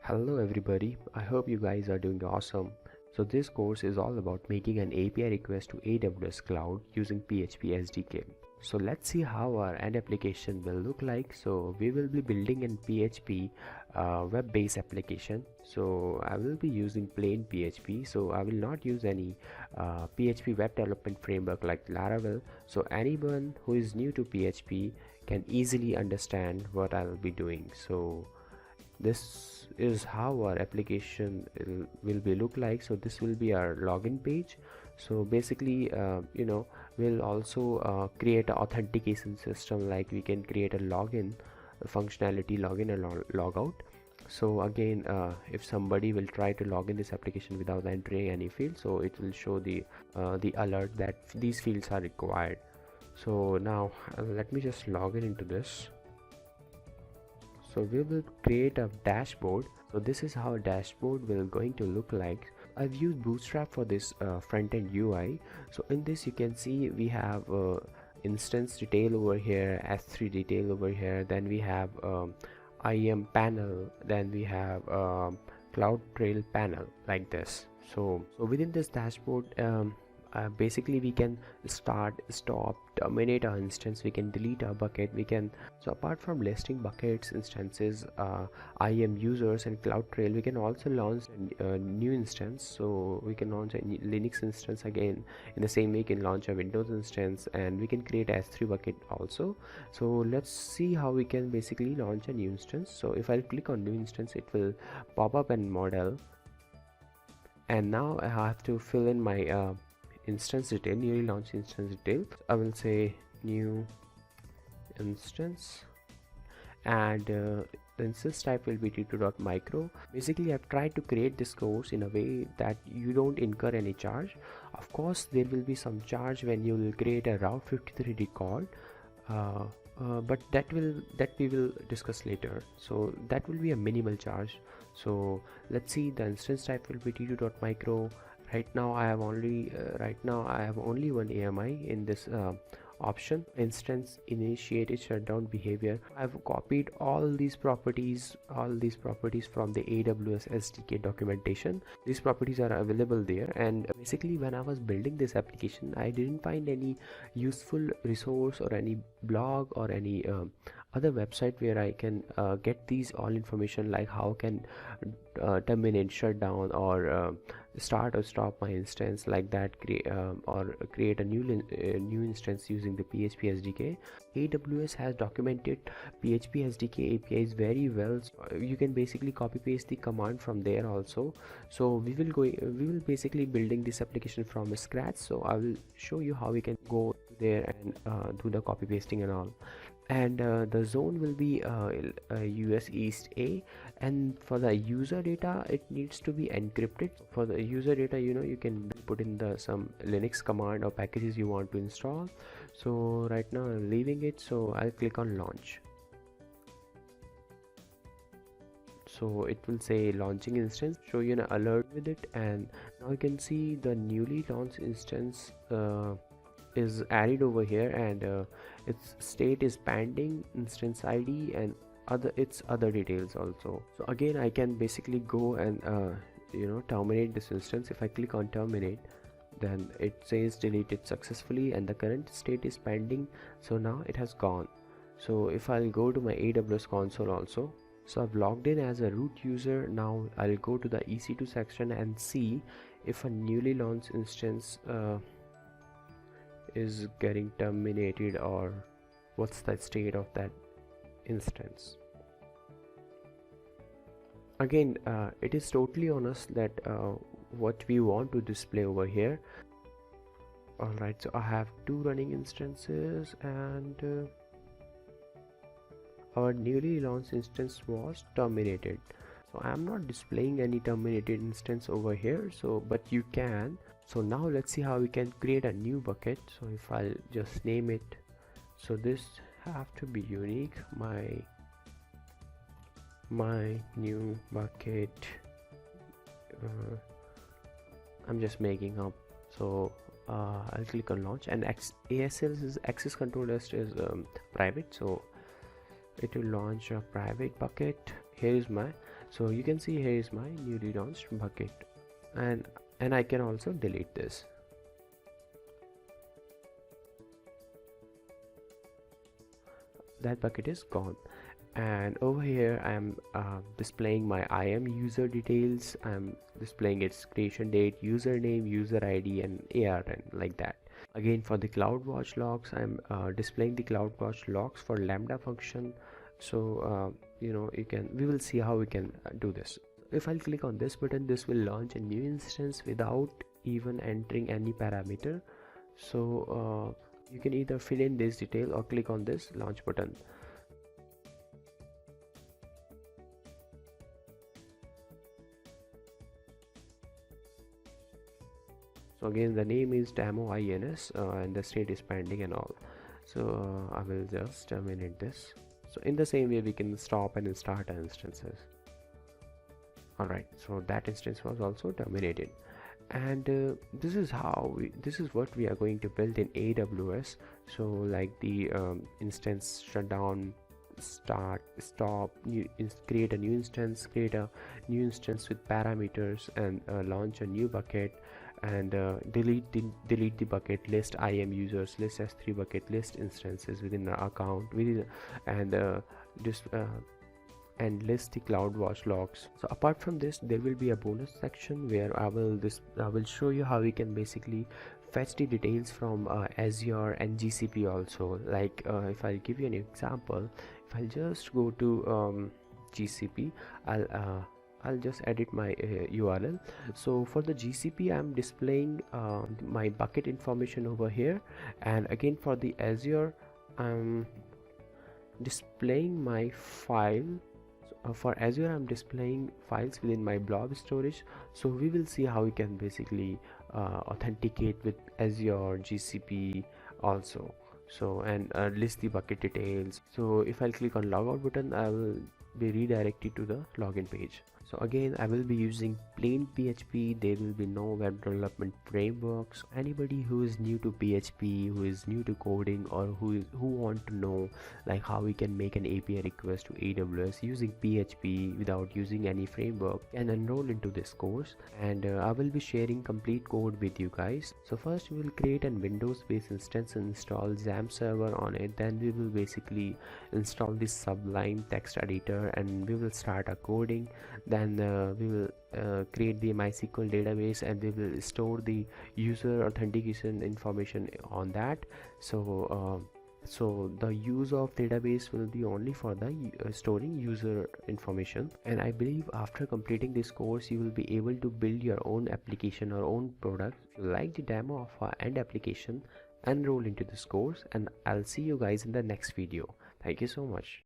Hello everybody, I hope you guys are doing awesome. So this course is all about making an API request to AWS cloud using PHP SDK. So let's see how our end application will look like. So we will be building an PHP web-based application. So I will be using plain PHP. So I will not use any PHP web development framework like Laravel. So anyone who is new to PHP can easily understand what I will be doing. So this is how our application will be look like. So this will be our login page. So basically we'll also create an authentication system, like we can create a login functionality, login and log out. So again, if somebody will try to log in this application without entering any field, so it will show the alert that these fields are required. So now let me just log in into this. So we will create a dashboard. So this is how a dashboard will going to look like. I've used Bootstrap for this front-end UI. So in this you can see we have instance detail over here, S3 detail over here, then we have IAM panel, then we have CloudTrail panel, like this. So within this dashboard, basically we can start, stop, terminate our instance, we can delete our bucket, we can, so apart from listing buckets, instances, IAM users and CloudTrail, we can also launch a new instance. So we can launch a Linux instance again. In the same way, we can launch a Windows instance, and we can create a S3 bucket also. So let's see how we can basically launch a new instance. So if I click on new instance, it will pop up in model, and now I have to fill in my instance detail, newly launched instance detail. I will say new instance, and the instance type will be t2.micro. Basically I've tried to create this course in a way that you don't incur any charge. Of course there will be some charge when you will create a Route 53 record, but that we will discuss later. So that will be a minimal charge. So let's see, the instance type will be t2.micro. Right now I have only one AMI in this option, instance initiated shutdown behavior. I've copied all these properties from the AWS SDK documentation. These properties are available there, and basically when I was building this application, I didn't find any useful resource or any blog or any other website where I can get these all information, like how can terminate, shut down, or start or stop my instance, like that, or create a new instance using the PHP SDK. AWS has documented PHP SDK APIs very well. So you can basically copy paste the command from there also. So we will basically building this application from scratch. So I will show you how we can go there and do the copy pasting and all. And the zone will be US East A, and for the user data it needs to be encrypted. For the user data, you can put in some Linux command or packages you want to install. So right now I'm leaving it, so I'll click on launch. So it will say launching instance, show you an alert with it, and now you can see the newly launched instance is added over here, and its state is pending, instance ID, and its other details also. So again I can basically go and terminate this instance. If I click on terminate, then it says deleted successfully and the current state is pending. So now it has gone. So if I'll go to my AWS console also, so I've logged in as a root user. Now I'll go to the EC2 section and see if a newly launched instance is getting terminated, or what's the state of that instance. Again, it is totally on us that what we want to display over here. Alright, so I have 2 running instances, and our newly launched instance was terminated. So I am not displaying any terminated instance over here, so but you can. So now let's see how we can create a new bucket. So if I'll just name it, so this have to be unique, my new bucket. I'm just making up. So I'll click on launch, and ASL is access control list is private, so it will launch a private bucket. Here is my, So you can see here is my newly launched bucket, and I can also delete this. That bucket is gone. And over here I am displaying my IAM user details. I'm displaying its creation date, username, user ID, and ARN, like that. Again, for the CloudWatch logs, I'm displaying the CloudWatch logs for Lambda function. So we will see how we can do this. If I'll click on this button, this will launch a new instance without even entering any parameter. So you can either fill in this detail or click on this launch button. So again, the name is demo ins and the state is pending and all. So I will just terminate this. So in the same way, we can stop and start our instances. Alright, so that instance was also terminated. And this is what we are going to build in AWS. So like the instance shutdown, start, stop, create a new instance with parameters, and launch a new bucket, and delete the bucket, list IAM users, list S3 bucket, list instances within our account, and list the CloudWatch logs. So apart from this, there will be a bonus section where I will show you how we can basically fetch the details from Azure and GCP also. Like if I'll give you an example, if I'll just go to GCP, I'll just edit my URL. So for the GCP, I'm displaying my bucket information over here, and again for the Azure, I'm displaying my file. For Azure, I'm displaying files within my blob storage. So we will see how we can basically authenticate with Azure, GCP also. So and list the bucket details. So if I click on logout button, I will be redirected to the login page. So again, I will be using plain PHP. There will be no web development frameworks. Anybody who is new to PHP, who is new to coding, or who want to know like how we can make an API request to AWS using PHP without using any framework, can enroll into this course. And I will be sharing complete code with you guys. So first we will create a Windows-based instance and install XAMPP server on it. Then we will basically install this Sublime text editor, and we will start our coding. Then we will create the MySQL database, and we will store the user authentication information on that. So the use of database will be only for the storing user information. And I believe after completing this course, you will be able to build your own application or own product. If you like the demo of our end application, enroll into this course, and I'll see you guys in the next video. Thank you so much.